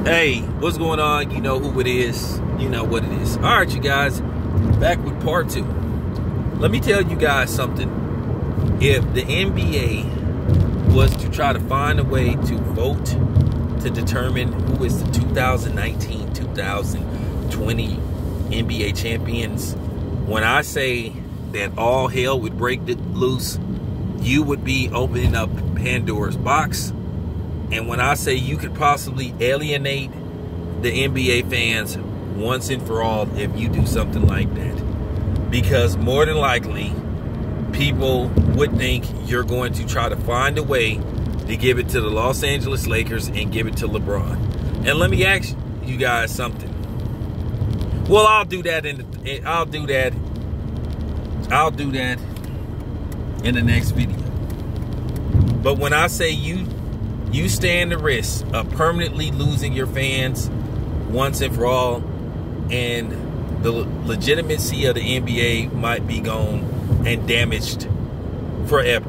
Hey, what's going on? You know who it is. You know what it is. All right, you guys, back with part 2. Let me tell you guys something. If the NBA was to try to find a way to vote to determine who is the 2019-2020 NBA champions, when I say that all hell would break loose, you would be opening up Pandora's box. And when I say you could possibly alienate the NBA fans once and for all if you do something like that. Because more than likely, people would think you're going to try to find a way to give it to the Los Angeles Lakers and give it to LeBron. And let me ask you guys something. Well, I'll do that in the next video. But when I say you stand the risk of permanently losing your fans once and for all, and the legitimacy of the NBA might be gone and damaged forever,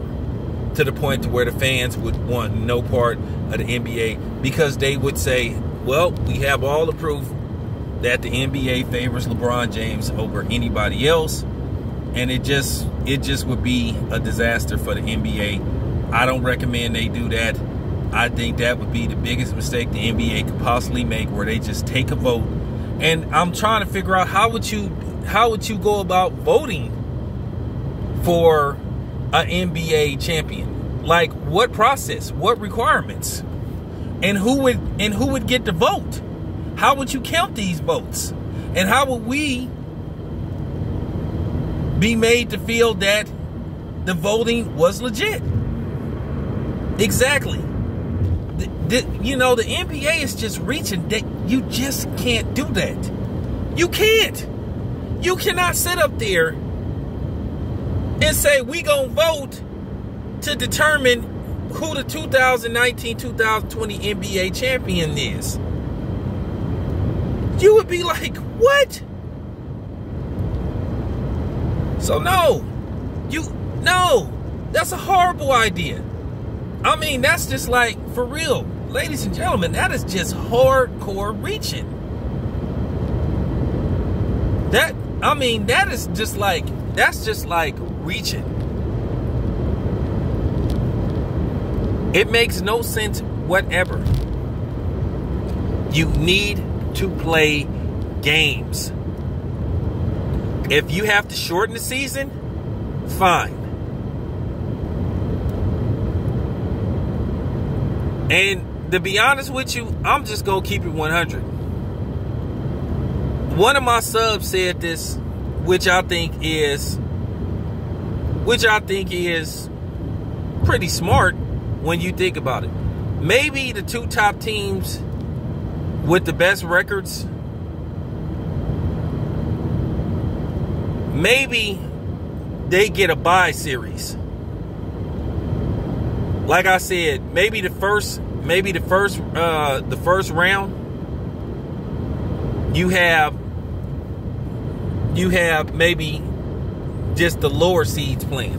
to the point to where the fans would want no part of the NBA, because they would say, well, we have all the proof that the NBA favors LeBron James over anybody else, and it just would be a disaster for the NBA. I don't recommend they do that. I think that would be the biggest mistake the NBA could possibly make, where they just take a vote. And I'm trying to figure out how would you go about voting for an NBA champion? Like, what process? What requirements? And who would get the vote? How would you count these votes? And how would we be made to feel that the voting was legit? Exactly. The NBA is just reaching. You just can't do that. You can't. You cannot sit up there and say, we gonna vote to determine who the 2019-2020 NBA champion is. You would be like, what? So no, that's a horrible idea. I mean, that's just like, for real, ladies and gentlemen, that is just hardcore reaching. That's just like reaching. It makes no sense whatever. You need to play games. If you have to shorten the season, fine. And to be honest with you, I'm just going to keep it 100. One of my subs said this, which I think is pretty smart when you think about it. Maybe the two top teams with the best records, maybe they get a bye series. Like I said, maybe the first round, you have maybe just the lower seeds playing.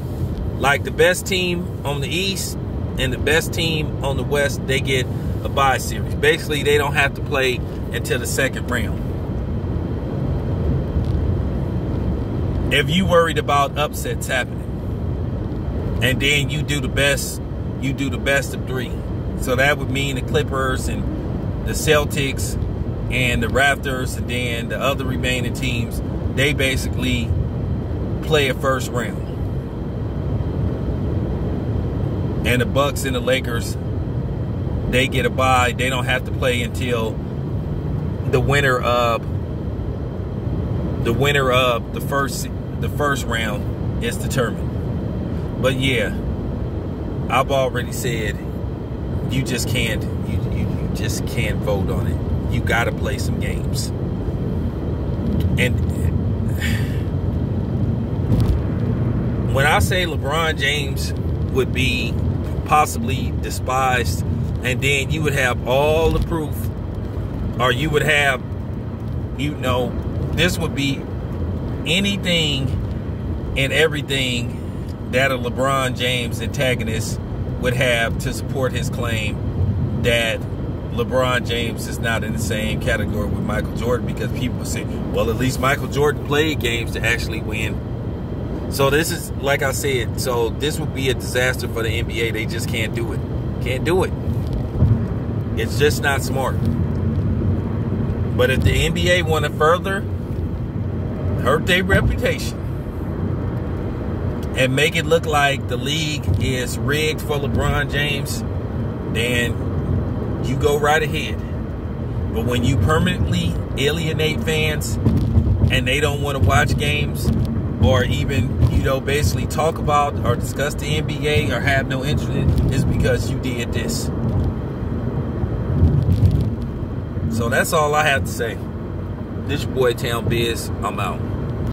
Like the best team on the East and the best team on the West, they get a bye series. Basically, they don't have to play until the second round. If you worried about upsets happening, and then you do the best of 3. So that would mean the Clippers and the Celtics and the Raptors, and then the other remaining teams, they basically play a first round. And the Bucks and the Lakers, they get a bye. They don't have to play until the winner of the first round is determined. But yeah, I've already said, you just can't vote on it. You got to play some games. And when I say LeBron James would be possibly despised, and then you would have all the proof, or you would have, this would be anything and everything that a LeBron James antagonist would have to support his claim that LeBron James is not in the same category with Michael Jordan, because people say, well, at least Michael Jordan played games to actually win. So this is, like I said, so this would be a disaster for the NBA. They just can't do it. Can't do it. It's just not smart. But if the NBA want to further hurt their reputation and make it look like the league is rigged for LeBron James, then you go right ahead. But when you permanently alienate fans and they don't want to watch games or even, you know, basically talk about or discuss the NBA or have no interest in it, is because you did this. So that's all I have to say. This your boy Town Biz. I'm out.